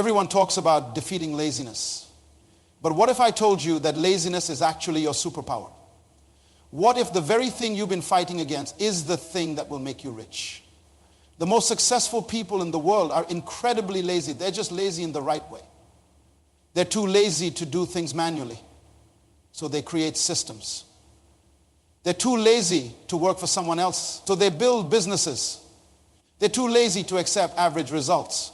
Everyone talks about defeating laziness. But what if I told you that laziness is actually your superpower? What if the very thing you've been fighting against is the thing that will make you rich? The most successful people in the world are incredibly lazy. They're just lazy in the right way. They're too lazy to do things manually, so they create systems. They're too lazy to work for someone else, so they build businesses. They're too lazy to accept average results,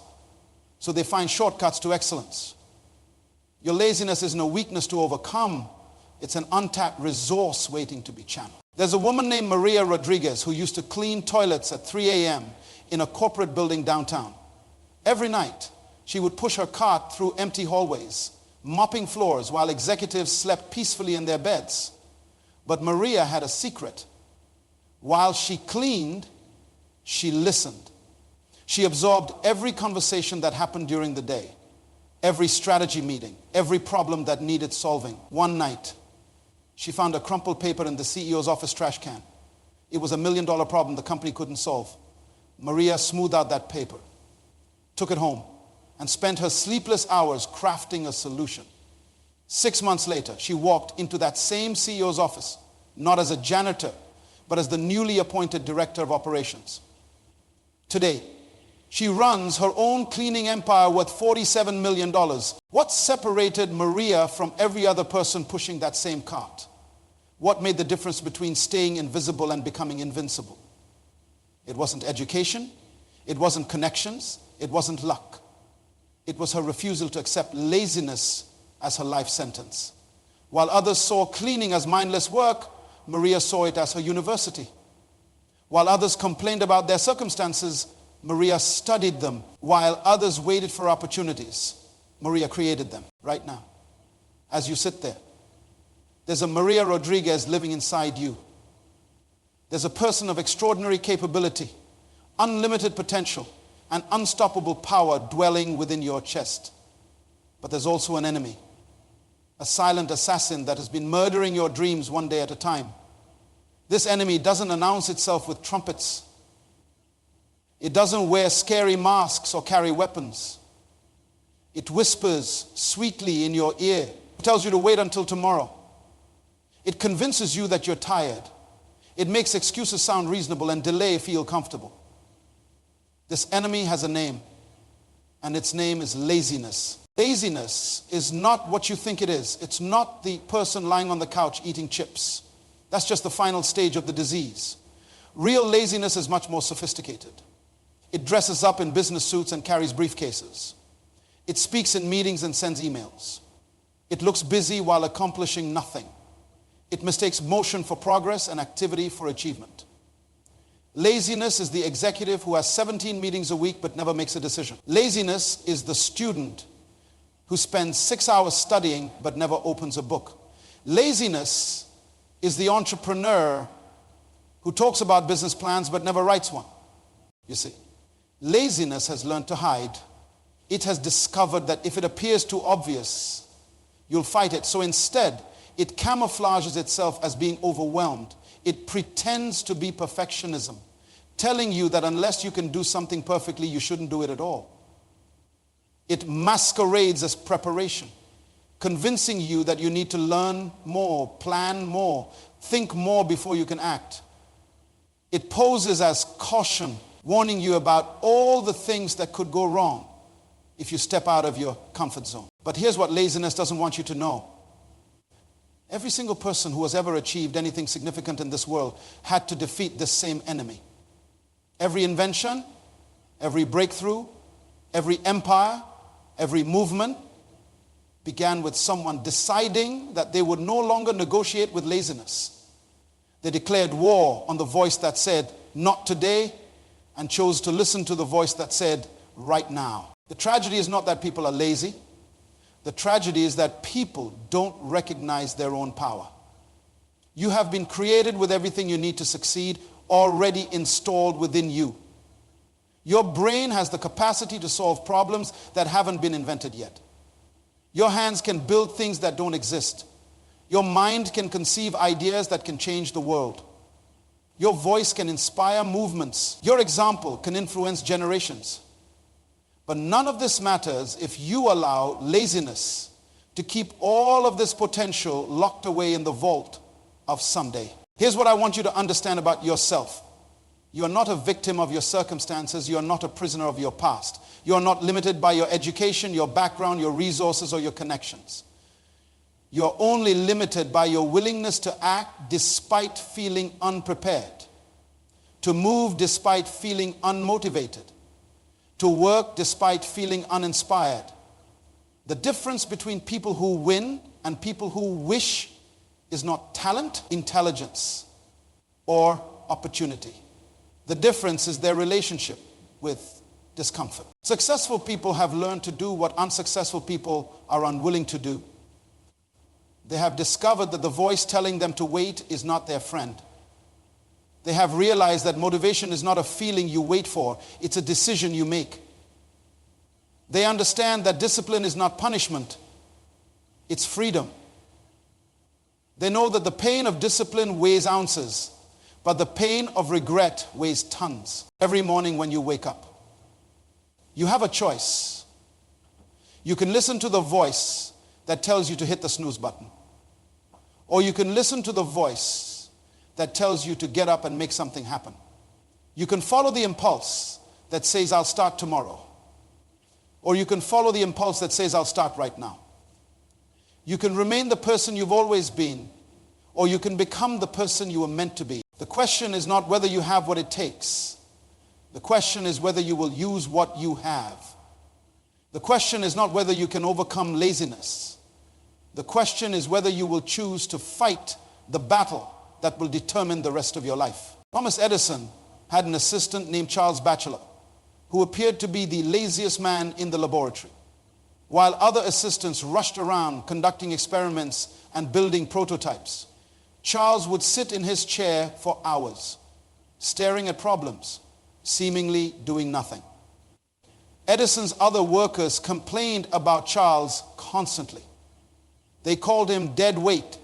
so they find shortcuts to excellence. Your laziness isn't a weakness to overcome. It's an untapped resource waiting to be channeled. There's a woman named Maria Rodriguez who used to clean toilets at 3 a.m. in a corporate building downtown. Every night, she would push her cart through empty hallways, mopping floors while executives slept peacefully in their beds. But Maria had a secret. While she cleaned, she listened. She absorbed every conversation that happened during the day, every strategy meeting, every problem that needed solving. One night, she found a crumpled paper in the CEO's office trash can. It was $1 million problem the company couldn't solve. Maria smoothed out that paper, took it home, and spent her sleepless hours crafting a solution. 6 months later, she walked into that same CEO's office, not as a janitor, but as the newly appointed director of operations. Today, she runs her own cleaning empire worth $47 million. What separated Maria from every other person pushing that same cart? What made the difference between staying invisible and becoming invincible? It wasn't education, it wasn't connections, it wasn't luck. It was her refusal to accept laziness as her life sentence. While others saw cleaning as mindless work, Maria saw it as her university. While others complained about their circumstances, Maria studied them. While others waited for opportunities, Maria created them right now. As you sit there, there's a Maria Rodriguez living inside you. There's a person of extraordinary capability, unlimited potential, and unstoppable power dwelling within your chest. But there's also an enemy, a silent assassin that has been murdering your dreams one day at a time. This enemy doesn't announce itself with trumpets. It doesn't wear scary masks or carry weapons. It whispers sweetly in your ear. It tells you to wait until tomorrow. It convinces you that you're tired. It makes excuses sound reasonable and delay feel comfortable. This enemy has a name, and its name is laziness. Laziness is not what you think it is. It's not the person lying on the couch eating chips. That's just the final stage of the disease. Real laziness is much more sophisticated. It dresses up in business suits and carries briefcases. It speaks in meetings and sends emails. It looks busy while accomplishing nothing. It mistakes motion for progress and activity for achievement. Laziness is the executive who has 17 meetings a week but never makes a decision. Laziness is the student who spends 6 hours studying but never opens a book. Laziness is the entrepreneur who talks about business plans but never writes one. You see, laziness has learned to hide. It has discovered that if it appears too obvious, you'll fight it. So instead, it camouflages itself as being overwhelmed. It pretends to be perfectionism, telling you that unless you can do something perfectly, you shouldn't do it at all. It masquerades as preparation, convincing you that you need to learn more, plan more, think more before you can act. It poses as caution, warning you about all the things that could go wrong if you step out of your comfort zone. But here's what laziness doesn't want you to know. Every single person who has ever achieved anything significant in this world had to defeat this same enemy. Every invention, every breakthrough, every empire, every movement began with someone deciding that they would no longer negotiate with laziness. They declared war on the voice that said, "Not today," and chose to listen to the voice that said, "Right now." The tragedy is not that people are lazy. The tragedy is that people don't recognize their own power. You have been created with everything you need to succeed already installed within you. Your brain has the capacity to solve problems that haven't been invented yet. Your hands can build things that don't exist. Your mind can conceive ideas that can change the world. Your voice can inspire movements. Your example can influence generations. But none of this matters if you allow laziness to keep all of this potential locked away in the vault of someday. Here's what I want you to understand about yourself. You are not a victim of your circumstances. You are not a prisoner of your past. You are not limited by your education, your background, your resources, or your connections. You are only limited by your willingness to act despite feeling unprepared, to move despite feeling unmotivated, to work despite feeling uninspired. The difference between people who win and people who wish is not talent, intelligence, or opportunity. The difference is their relationship with discomfort. Successful people have learned to do what unsuccessful people are unwilling to do. They have discovered that the voice telling them to wait is not their friend. They have realized that motivation is not a feeling you wait for, it's a decision you make. They understand that discipline is not punishment, it's freedom. They know that the pain of discipline weighs ounces, but the pain of regret weighs tons. Every morning when you wake up, you have a choice. You can listen to the voice that tells you to hit the snooze button, or you can listen to the voice that tells you to get up and make something happen. You can follow the impulse that says, I'll start tomorrow. Or you can follow the impulse that says, I'll start right now. You can remain the person you've always been, or you can become the person you were meant to be. The question is not whether you have what it takes. The question is whether you will use what you have. The question is not whether you can overcome laziness. The question is whether you will choose to fight the battle that will determine the rest of your life. Thomas Edison had an assistant named Charles Batchelor, who appeared to be the laziest man in the laboratory. While other assistants rushed around conducting experiments and building prototypes, Charles would sit in his chair for hours, staring at problems, seemingly doing nothing. Edison's other workers complained about Charles constantly. They called him dead weight.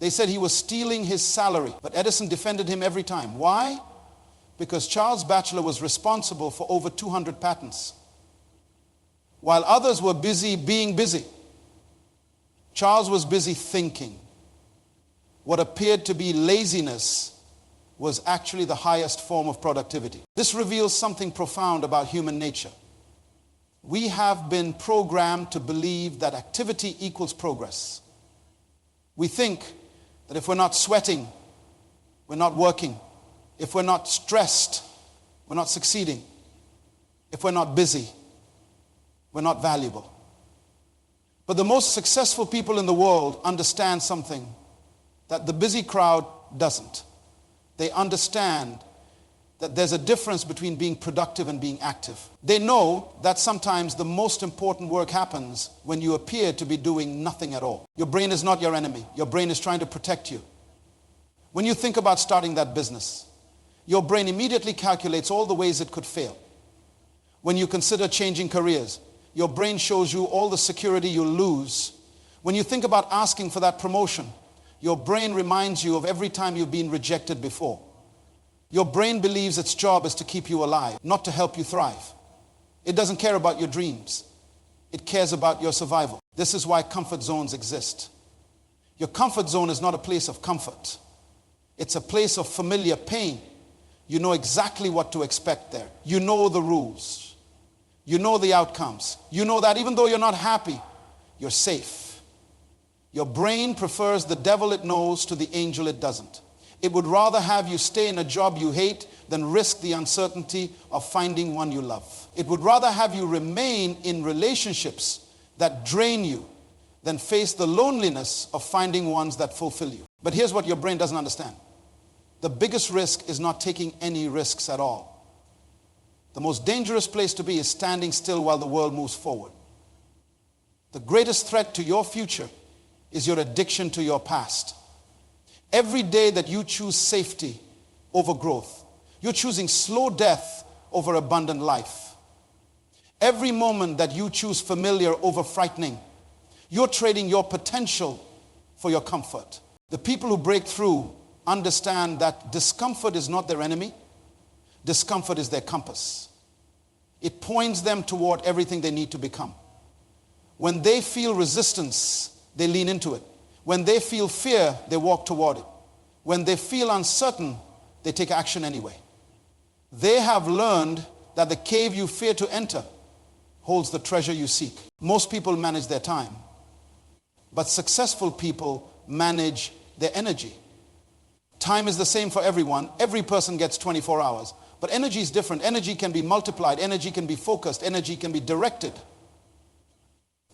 They said he was stealing his salary, but Edison defended him every time. Why? Because Charles Batchelor was responsible for over 200 patents. While others were busy being busy, Charles was busy thinking. What appeared to be laziness was actually the highest form of productivity. This reveals something profound about human nature. We have been programmed to believe that activity equals progress. We think that if we're not sweating, we're not working. If we're not stressed, we're not succeeding. If we're not busy, we're not valuable. But the most successful people in the world understand something that the busy crowd doesn't. They understand that there's a difference between being productive and being active. They know that sometimes the most important work happens when you appear to be doing nothing at all. Your brain is not your enemy. Your brain is trying to protect you. When you think about starting that business, your brain immediately calculates all the ways it could fail. When you consider changing careers, your brain shows you all the security you'll lose. When you think about asking for that promotion, your brain reminds you of every time you've been rejected before. Your brain believes its job is to keep you alive, not to help you thrive. It doesn't care about your dreams. It cares about your survival. This is why comfort zones exist. Your comfort zone is not a place of comfort. It's a place of familiar pain. You know exactly what to expect there. You know the rules. You know the outcomes. You know that even though you're not happy, you're safe. Your brain prefers the devil it knows to the angel it doesn't. It would rather have you stay in a job you hate than risk the uncertainty of finding one you love. It would rather have you remain in relationships that drain you than face the loneliness of finding ones that fulfill you. But here's what your brain doesn't understand. The biggest risk is not taking any risks at all. The most dangerous place to be is standing still while the world moves forward. The greatest threat to your future is your addiction to your past. Every day that you choose safety over growth, you're choosing slow death over abundant life. Every moment that you choose familiar over frightening, you're trading your potential for your comfort. The people who break through understand that discomfort is not their enemy. Discomfort is their compass. It points them toward everything they need to become. When they feel resistance, they lean into it. When they feel fear, they walk toward it. When they feel uncertain, they take action anyway. They have learned that the cave you fear to enter holds the treasure you seek. Most people manage their time, but successful people manage their energy. Time is the same for everyone. Every person gets 24 hours. But energy is different. Energy can be multiplied. Energy can be focused. Energy can be directed.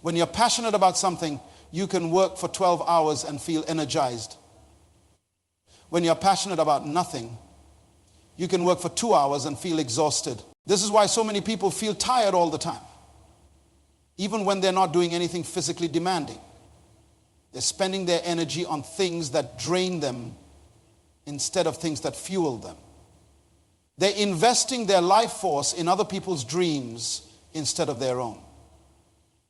When you're passionate about something, you can work for 12 hours and feel energized. When you're passionate about nothing, you can work for 2 hours and feel exhausted. This is why so many people feel tired all the time, even when they're not doing anything physically demanding. They're spending their energy on things that drain them instead of things that fuel them. They're investing their life force in other people's dreams instead of their own.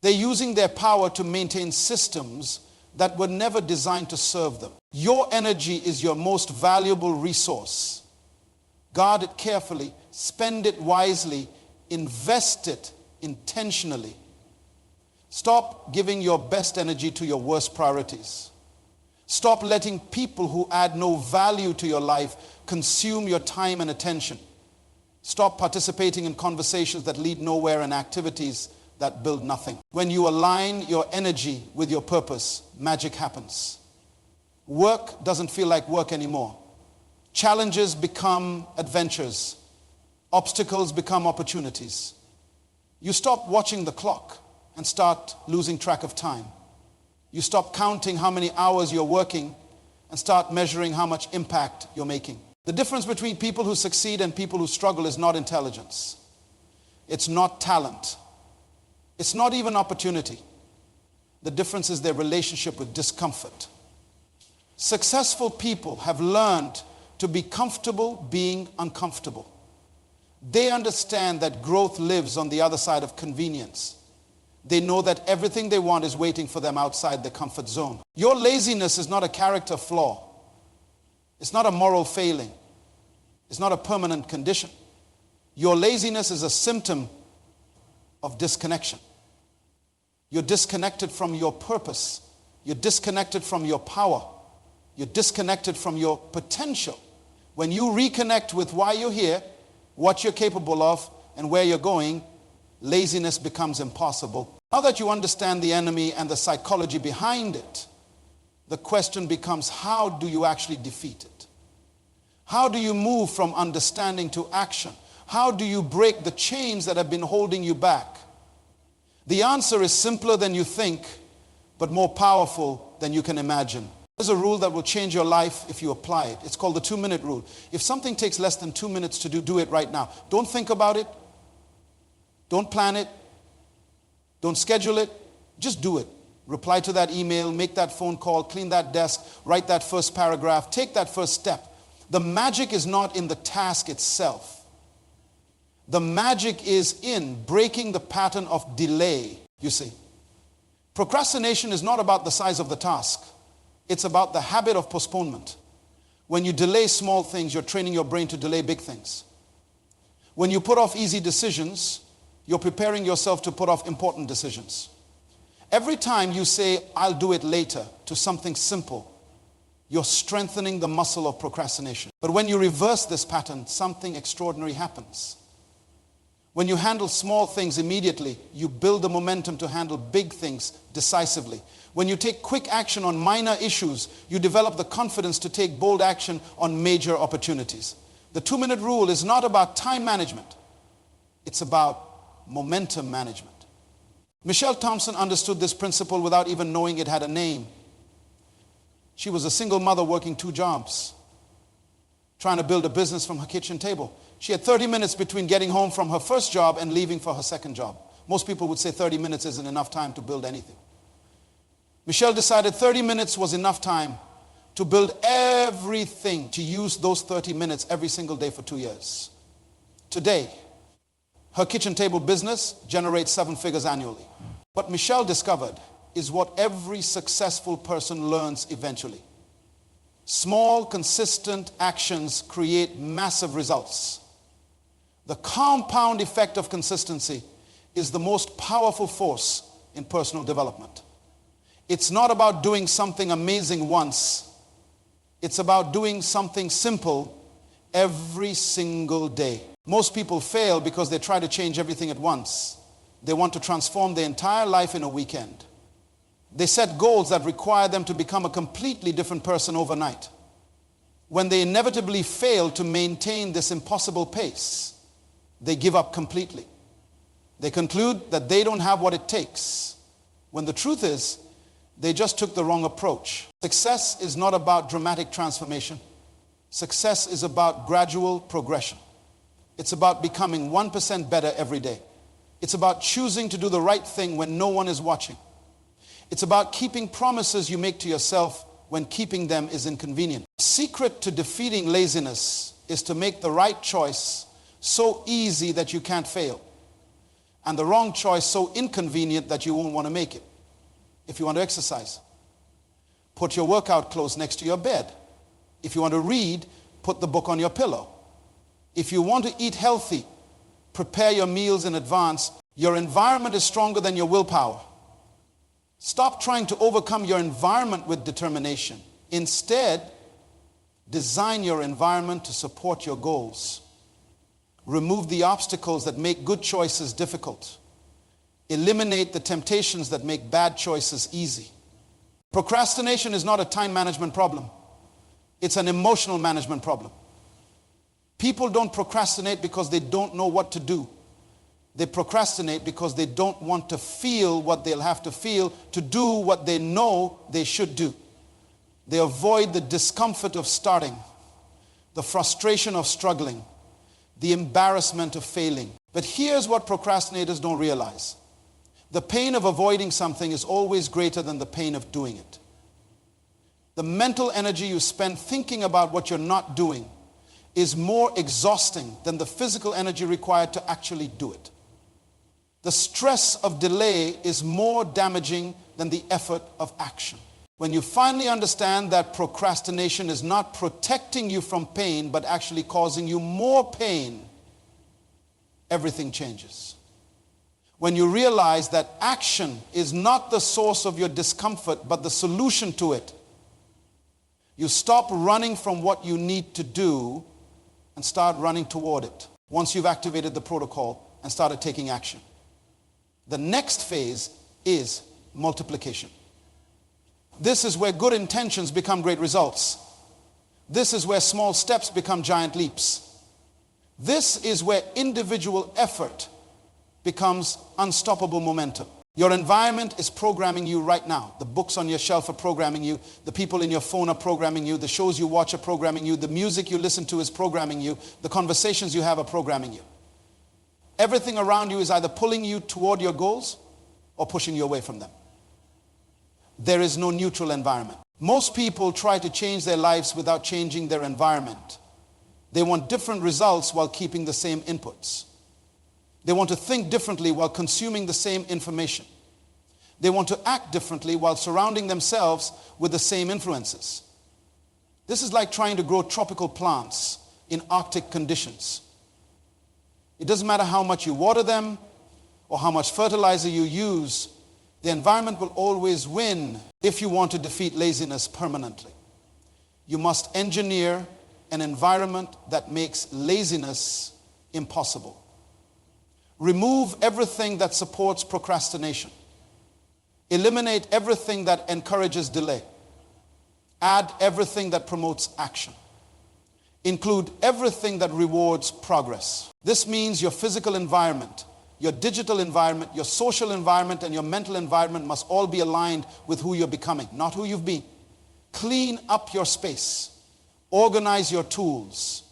They're using their power to maintain systems that were never designed to serve them. Your energy is your most valuable resource. Guard it carefully, spend it wisely, invest it intentionally. Stop giving your best energy to your worst priorities. Stop letting people who add no value to your life consume your time and attention. Stop participating in conversations that lead nowhere and activities that build nothing. When you align your energy with your purpose, magic happens. Work doesn't feel like work anymore. Challenges become adventures. Obstacles become opportunities. You stop watching the clock and start losing track of time. You stop counting how many hours you're working and start measuring how much impact you're making. The difference between people who succeed and people who struggle is not intelligence. It's not talent. It's not even opportunity. The difference is their relationship with discomfort. Successful people have learned to be comfortable being uncomfortable. They understand that growth lives on the other side of convenience. They know that everything they want is waiting for them outside their comfort zone. Your laziness is not a character flaw. It's not a moral failing. It's not a permanent condition. Your laziness is a symptom of disconnection. You're disconnected from your purpose. You're disconnected from your power. You're disconnected from your potential. When you reconnect with why you're here, what you're capable of, and where you're going, laziness becomes impossible. Now that you understand the enemy and the psychology behind it, the question becomes, how do you actually defeat it? How do you move from understanding to action? How do you break the chains that have been holding you back? The answer is simpler than you think, but more powerful than you can imagine. There's a rule that will change your life if you apply it. It's called the 2-minute rule. If something takes less than 2 minutes to do it right now. Don't think about it. Don't plan it. Don't schedule it. Just do it. Reply to that email, make that phone call, clean that desk, write that first paragraph, take that first step. The magic is not in the task itself. The magic is in breaking the pattern of delay, you see. Procrastination is not about the size of the task. It's about the habit of postponement. When you delay small things, you're training your brain to delay big things. When you put off easy decisions, you're preparing yourself to put off important decisions. Every time you say, I'll do it later, to something simple, you're strengthening the muscle of procrastination. But when you reverse this pattern, something extraordinary happens. When you handle small things immediately, you build the momentum to handle big things decisively. When you take quick action on minor issues, you develop the confidence to take bold action on major opportunities. The 2-minute rule is not about time management. It's about momentum management. Michelle Thompson understood this principle without even knowing it had a name. She was a single mother working 2 jobs, trying to build a business from her kitchen table. She had 30 minutes between getting home from her first job and leaving for her second job. Most people would say 30 minutes isn't enough time to build anything. Michelle decided 30 minutes was enough time to build everything. She used those 30 minutes every single day for 2 years. Today, her kitchen table business generates 7 figures annually. What Michelle discovered is what every successful person learns eventually. Small, consistent actions create massive results. The compound effect of consistency is the most powerful force in personal development. It's not about doing something amazing once. It's about doing something simple every single day. Most people fail because they try to change everything at once. They want to transform their entire life in a weekend. They set goals that require them to become a completely different person overnight. When they inevitably fail to maintain this impossible pace, they give up completely. They conclude that they don't have what it takes, when the truth is, they just took the wrong approach. Success is not about dramatic transformation. Success is about gradual progression. It's about becoming 1% better every day. It's about choosing to do the right thing when no one is watching. It's about keeping promises you make to yourself when keeping them is inconvenient. The secret to defeating laziness is to make the right choice so easy that you can't fail, and the wrong choice so inconvenient that you won't want to make it. If you want to exercise, put your workout clothes next to your bed. If you want to read, put the book on your pillow. If you want to eat healthy, prepare your meals in advance. Your environment is stronger than your willpower. Stop trying to overcome your environment with determination. Instead, design your environment to support your goals. Remove the obstacles that make good choices difficult. Eliminate the temptations that make bad choices easy. Procrastination is not a time management problem. It's an emotional management problem. People don't procrastinate because they don't know what to do. They procrastinate because they don't want to feel what they'll have to feel to do what they know they should do. They avoid the discomfort of starting, the frustration of struggling, the embarrassment of failing. But here's what procrastinators don't realize. The pain of avoiding something is always greater than the pain of doing it. The mental energy you spend thinking about what you're not doing is more exhausting than the physical energy required to actually do it. The stress of delay is more damaging than the effort of action. When you finally understand that procrastination is not protecting you from pain, but actually causing you more pain, everything changes. When you realize that action is not the source of your discomfort, but the solution to it, you stop running from what you need to do and start running toward it. Once you've activated the protocol and started taking action. The next phase is multiplication. This is where good intentions become great results. This is where small steps become giant leaps. This is where individual effort becomes unstoppable momentum. Your environment is programming you right now. The books on your shelf are programming you. The people in your phone are programming you. The shows you watch are programming you. The music you listen to is programming you. The conversations you have are programming you. Everything around you is either pulling you toward your goals or pushing you away from them. There is no neutral environment. Most people try to change their lives without changing their environment. They want different results while keeping the same inputs. They want to think differently while consuming the same information. They want to act differently while surrounding themselves with the same influences. This is like trying to grow tropical plants in Arctic conditions. It doesn't matter how much you water them or how much fertilizer you use, the environment will always win. If you want to defeat laziness permanently, you must engineer an environment that makes laziness impossible. Remove everything that supports procrastination. Eliminate everything that encourages delay. Add everything that promotes action. Include everything that rewards progress. This means your physical environment, your digital environment, your social environment, and your mental environment must all be aligned with who you're becoming, not who you've been. Clean up your space. Organize your tools.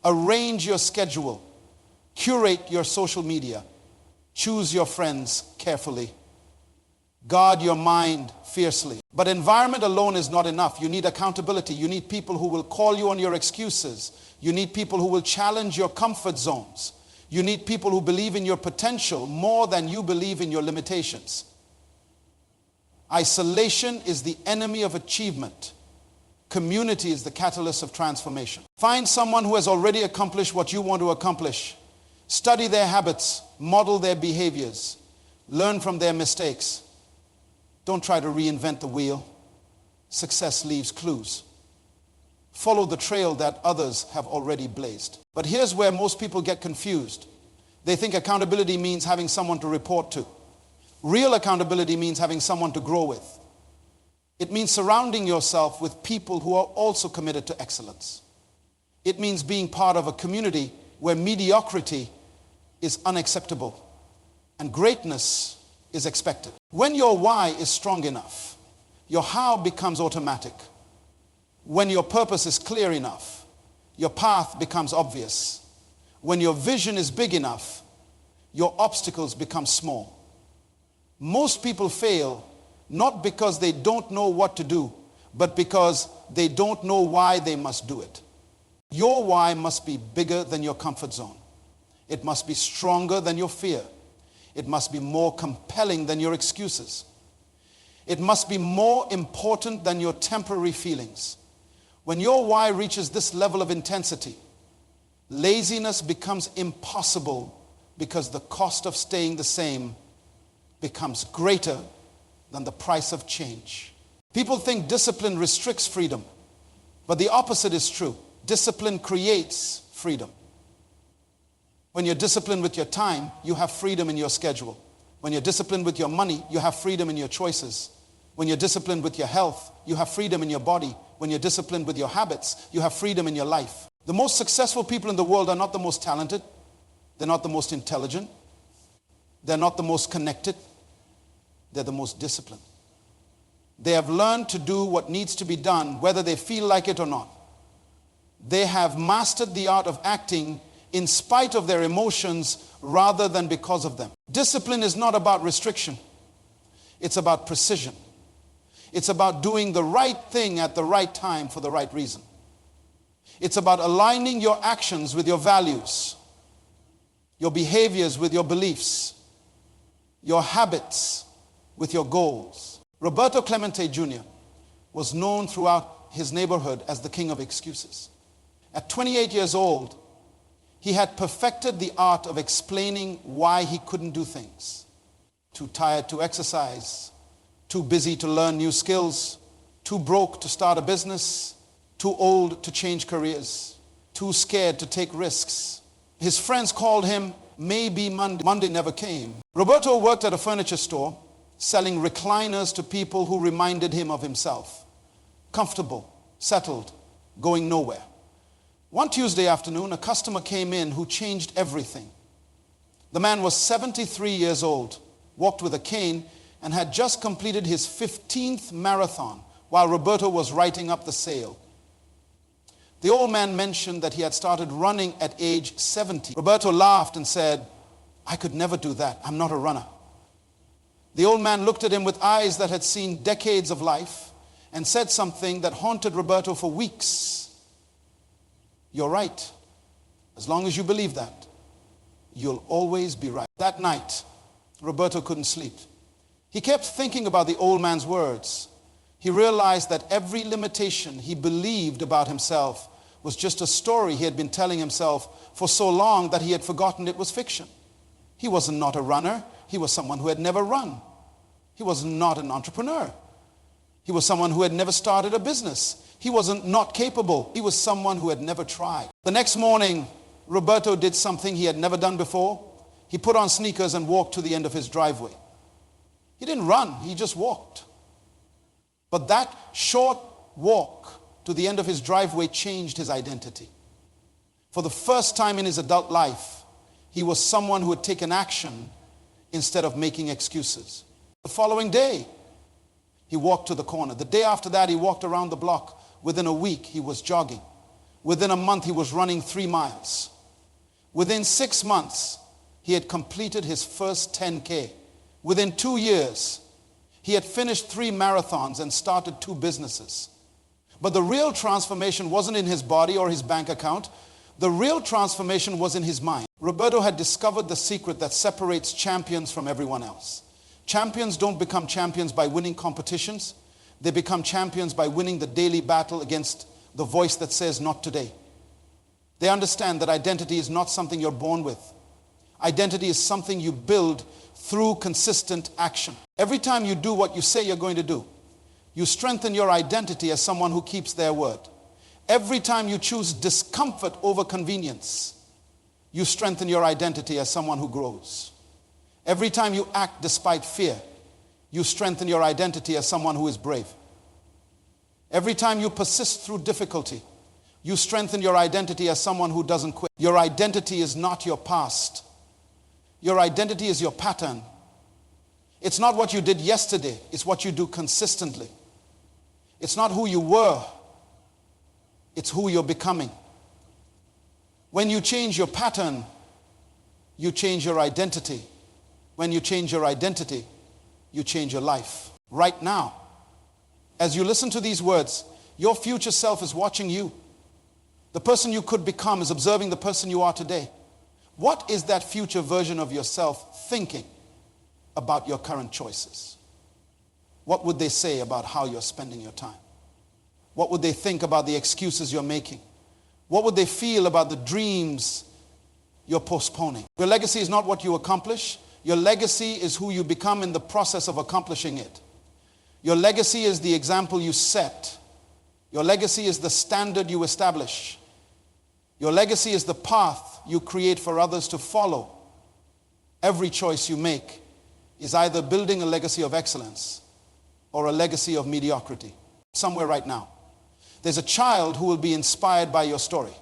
Arrange your schedule. Curate your social media. Choose your friends carefully. Guard your mind fiercely. But environment alone is not enough. You need accountability. You need people who will call you on your excuses. You need people who will challenge your comfort zones. You need people who believe in your potential more than you believe in your limitations. Isolation is the enemy of achievement. Community is the catalyst of transformation. Find someone who has already accomplished what you want to accomplish. Study their habits, model their behaviors, learn from their mistakes. Don't try to reinvent the wheel. Success leaves clues. Follow the trail that others have already blazed. But here's where most people get confused. They think accountability means having someone to report to. Real accountability means having someone to grow with. It means surrounding yourself with people who are also committed to excellence. It means being part of a community where mediocrity is unacceptable and greatness is expected. When your why is strong enough, your how becomes automatic. When your purpose is clear enough, your path becomes obvious. When your vision is big enough, your obstacles become small. Most people fail not because they don't know what to do, but because they don't know why they must do it. Your why must be bigger than your comfort zone. It must be stronger than your fear. It must be more compelling than your excuses. It must be more important than your temporary feelings. When your why reaches this level of intensity, laziness becomes impossible because the cost of staying the same becomes greater than the price of change. People think discipline restricts freedom, but the opposite is true. Discipline creates freedom. When you're disciplined with your time, you have freedom in your schedule. When you're disciplined with your money, you have freedom in your choices. When you're disciplined with your health, you have freedom in your body. When you're disciplined with your habits, you have freedom in your life. The most successful people in the world are not the most talented. They're not the most intelligent. They're not the most connected. They're the most disciplined. They have learned to do what needs to be done, whether they feel like it or not. They have mastered the art of acting in spite of their emotions rather than because of them. Discipline is not about restriction. It's about precision. It's about doing the right thing at the right time for the right reason. It's about aligning your actions with your values, your behaviors with your beliefs, your habits with your goals. Roberto Clemente Jr. was known throughout his neighborhood as the king of excuses. At 28 years old, he had perfected the art of explaining why he couldn't do things. Too tired to exercise, too busy to learn new skills, too broke to start a business, too old to change careers, too scared to take risks. His friends called him Maybe Monday. Monday never came. Roberto worked at a furniture store, selling recliners to people who reminded him of himself. Comfortable, settled, going nowhere. One Tuesday afternoon, a customer came in who changed everything. The man was 73 years old, walked with a cane, and had just completed his 15th marathon while Roberto was writing up the sale. The old man mentioned that he had started running at age 70. Roberto laughed and said, "I could never do that. I'm not a runner." The old man looked at him with eyes that had seen decades of life and said something that haunted Roberto for weeks. "You're right. As long as you believe that, you'll always be right." That night, Roberto couldn't sleep. He kept thinking about the old man's words. He realized that every limitation he believed about himself was just a story he had been telling himself for so long that he had forgotten it was fiction. He was not a runner. He was someone who had never run. He was not an entrepreneur. He was someone who had never started a business. He wasn't not capable. He was someone who had never tried. The next morning, Roberto did something he had never done before. He put on sneakers and walked to the end of his driveway. He didn't run, he just walked. But that short walk to the end of his driveway changed his identity. For the first time in his adult life, he was someone who had taken action instead of making excuses. The following day, he walked to the corner. The day after that, he walked around the block. Within a week, he was jogging. Within a month, he was running 3 miles. Within 6 months, he had completed his first 10K. Within 2 years, he had finished 3 marathons and started 2 businesses. But the real transformation wasn't in his body or his bank account. The real transformation was in his mind. Roberto had discovered the secret that separates champions from everyone else. Champions don't become champions by winning competitions. They become champions by winning the daily battle against the voice that says, "Not today." They understand that identity is not something you're born with. Identity is something you build through consistent action. Every time you do what you say you're going to do, you strengthen your identity as someone who keeps their word. Every time you choose discomfort over convenience, you strengthen your identity as someone who grows. Every time you act despite fear, you strengthen your identity as someone who is brave. Every time you persist through difficulty, you strengthen your identity as someone who doesn't quit. Your identity is not your past. Your identity is your pattern. It's not what you did yesterday, it's what you do consistently. It's not who you were, it's who you're becoming. When you change your pattern, you change your identity. When you change your identity, you change your life. Right now, as you listen to these words, your future self is watching you. The person you could become is observing the person you are today. What is that future version of yourself thinking about your current choices? What would they say about how you're spending your time? What would they think about the excuses you're making? What would they feel about the dreams you're postponing? Your legacy is not what you accomplish. Your legacy is who you become in the process of accomplishing it. Your legacy is the example you set. Your legacy is the standard you establish. Your legacy is the path you create for others to follow. Every choice you make is either building a legacy of excellence or a legacy of mediocrity. Somewhere right now, there's a child who will be inspired by your story.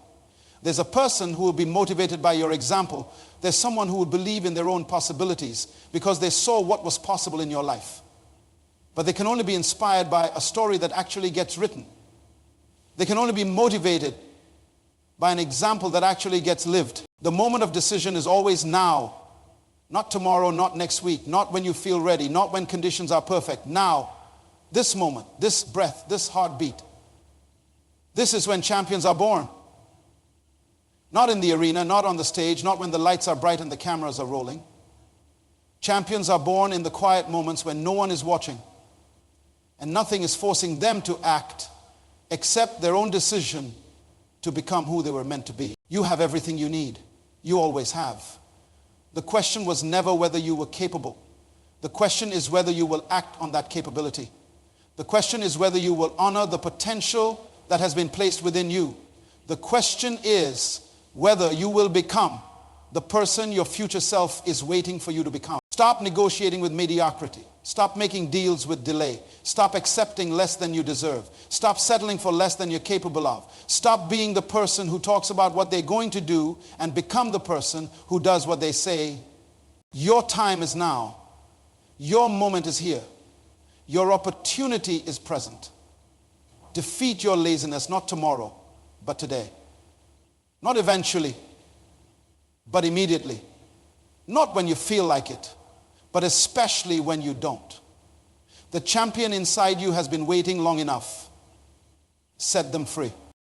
There's a person who will be motivated by your example. There's someone who will believe in their own possibilities because they saw what was possible in your life. But they can only be inspired by a story that actually gets written. They can only be motivated by an example that actually gets lived. The moment of decision is always now. Not tomorrow, not next week, not when you feel ready, not when conditions are perfect. Now, this moment, this breath, this heartbeat. This is when champions are born. Not in the arena, not on the stage, not when the lights are bright and the cameras are rolling. Champions are born in the quiet moments when no one is watching and nothing is forcing them to act except their own decision to become who they were meant to be. You have everything you need. You always have. The question was never whether you were capable. The question is whether you will act on that capability. The question is whether you will honor the potential that has been placed within you. The question is whether you will become the person your future self is waiting for you to become. Stop negotiating with mediocrity. Stop making deals with delay. Stop accepting less than you deserve. Stop settling for less than you're capable of. Stop being the person who talks about what they're going to do and become the person who does what they say. Your time is now. Your moment is here. Your opportunity is present. Defeat your laziness, not tomorrow, but today. Not eventually, but immediately. Not when you feel like it, but especially when you don't. The champion inside you has been waiting long enough. Set them free.